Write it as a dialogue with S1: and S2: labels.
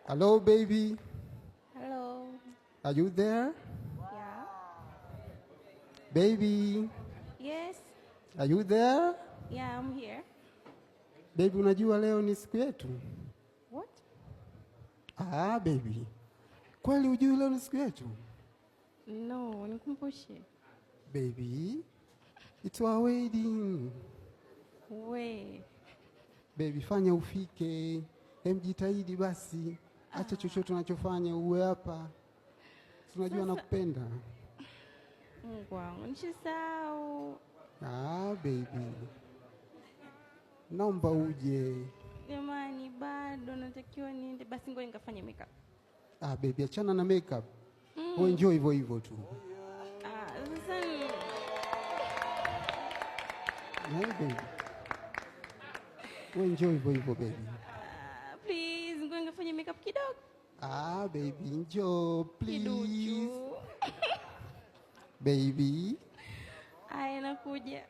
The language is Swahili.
S1: Hello, baby.
S2: Hello.
S1: Are you there?
S2: Yeah.
S1: Baby.
S2: Yes.
S1: Are you there?
S2: Yeah, I'm here.
S1: Baby, unajua leo ni siku yetu?
S2: What?
S1: Baby. Kweli hujui leo ni siku yetu?
S2: No, nikumbushe.
S1: Baby, it's our wedding.
S2: We.
S1: Baby, fanya ufike. Jitahidi basi. Acha chochote unachofanya uwe hapa. Tunajua nakupenda.
S2: Mungu wangu, nishisahau.
S1: Baby. Naomba uje.
S2: Jamani, bado natakiwa niende. Basi ngoja nikafanye makeup.
S1: Baby, achana na makeup. Enjoy hivyo hivyo tu.
S2: Sasa
S1: Baby. Enjoy hivyo hivyo baby.
S2: Please, ngoja nikafanye makeup kidogo.
S1: Baby, enjoy please.
S2: Kiduchu.
S1: Baby.
S2: Aya, nakuja.